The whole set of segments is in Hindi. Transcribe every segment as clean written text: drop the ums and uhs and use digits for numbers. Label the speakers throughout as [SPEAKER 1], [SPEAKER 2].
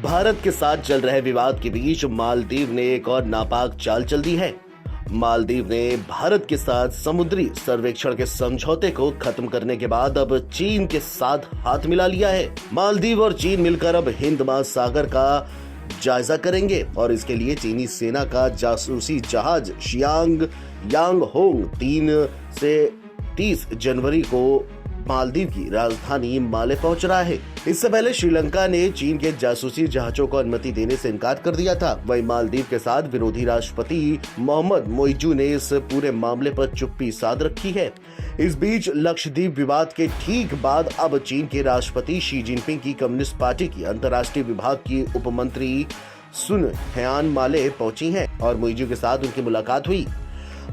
[SPEAKER 1] भारत के साथ चल रहे विवाद के बीच मालदीव ने एक और नापाक चाल चल दी है। मालदीव ने भारत के साथ समुद्री सर्वेक्षण के समझौते को खत्म करने के बाद अब चीन के साथ हाथ मिला लिया है। मालदीव और चीन मिलकर अब हिंद महासागर का जायजा करेंगे और इसके लिए चीनी सेना का जासूसी जहाज शियांग यांग होंग 3 से 30 जनवरी को मालदीव की राजधानी माले पहुंच रहा है। इससे पहले श्रीलंका ने चीन के जासूसी जहाजों को अनुमति देने से इनकार कर दिया था। वहीं मालदीव के साथ विरोधी राष्ट्रपति मोहम्मद मोइजू ने इस पूरे मामले पर चुप्पी साध रखी है। इस बीच लक्षद्वीप विवाद के ठीक बाद अब चीन के राष्ट्रपति शी जिनपिंग की कम्युनिस्ट पार्टी की अंतर्राष्ट्रीय विभाग की उपमंत्री सुन हयान माले पहुंची हैं और मोइजू के साथ उनकी मुलाकात हुई।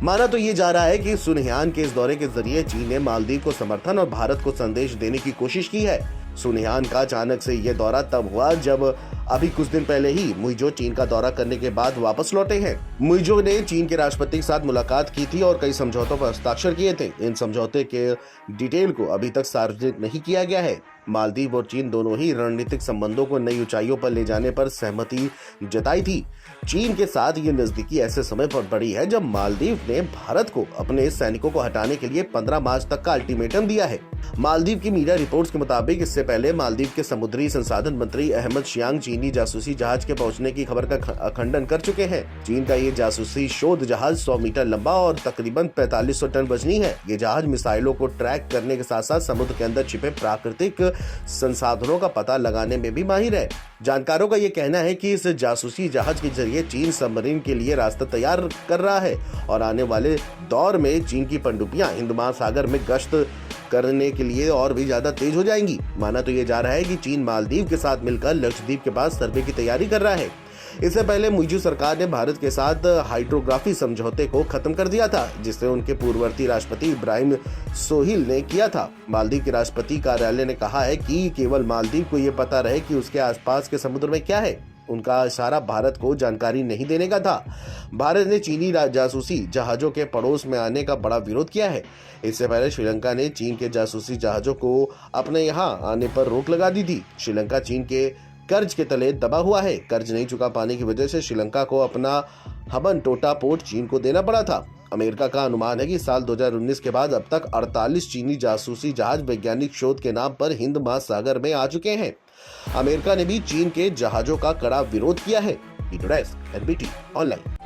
[SPEAKER 1] माना तो ये जा रहा है कि सुनहयान के इस दौरे के जरिए चीन ने मालदीव को समर्थन और भारत को संदेश देने की कोशिश की है। सुनहयान का अचानक से ये दौरा तब हुआ जब अभी कुछ दिन पहले ही मुइजो चीन का दौरा करने के बाद वापस लौटे हैं। मुइजो ने चीन के राष्ट्रपति के साथ मुलाकात की थी और कई समझौतों पर हस्ताक्षर किए थे। इन समझौते के डिटेल को अभी तक सार्वजनिक नहीं किया गया है। मालदीव और चीन दोनों ही रणनीतिक संबंधों को नई ऊंचाइयों पर ले जाने पर सहमति जताई थी। चीन के साथ ये नजदीकी ऐसे समय पर बढ़ी है जब मालदीव ने भारत को अपने सैनिकों को हटाने के लिए 15 मार्च तक का अल्टीमेटम दिया है। मालदीव की मीडिया रिपोर्ट्स के मुताबिक इससे पहले मालदीव के समुद्री संसाधन मंत्री अहमद शियांग चीनी जासूसी जहाज के पहुंचने की खबर का खंडन कर चुके हैं। चीन का ये जासूसी शोध जहाज 100 मीटर लंबा और तकरीबन 4500 टन वजनी है। ये जहाज मिसाइलों को ट्रैक करने के साथ साथ समुद्र के अंदर छिपे प्राकृतिक संसाधनों का पता लगाने में भी माहिर है। जानकारों का ये कहना है कि इस जासूसी जहाज के जरिए चीन सबमरीन के लिए रास्ता तैयार कर रहा है और आने वाले दौर में चीन की पनडुब्बियां हिंद महासागर में गश्त करने के लिए और भी ज्यादा तेज हो जाएंगी। माना तो ये जा रहा है कि चीन मालदीव के साथ मिलकर लक्षद्वीप के पास सर्वे की तैयारी कर रहा है। इससे पहले मुइजू सरकार ने भारत के साथ हाइड्रोग्राफी समझौते को खत्म कर दिया था, जिसे उनके पूर्ववर्ती राष्ट्रपति इब्राहिम सोहिल ने किया था। मालदीव के राष्ट्रपति कार्यालय ने कहा है कि केवल मालदीव को ये पता रहे कि उसके आसपास के समुद्र में क्या है। उनका इशारा भारत को जानकारी नहीं देने का था। भारत ने चीनी जासूसी जहाजों के पड़ोस में आने का बड़ा विरोध किया है। इससे पहले श्रीलंका ने चीन के जासूसी जहाजों को अपने यहाँ आने पर रोक लगा दी थी। श्रीलंका चीन के कर्ज के तले दबा हुआ है। कर्ज नहीं चुका पाने की वजह से श्रीलंका को अपना हबन टोटा पोर्ट चीन को देना पड़ा था। अमेरिका का अनुमान है कि साल 2019 के बाद अब तक 48 चीनी जासूसी जहाज वैज्ञानिक शोध के नाम पर हिंद महासागर में आ चुके हैं। अमेरिका ने भी चीन के जहाजों का कड़ा विरोध किया है। NBT online.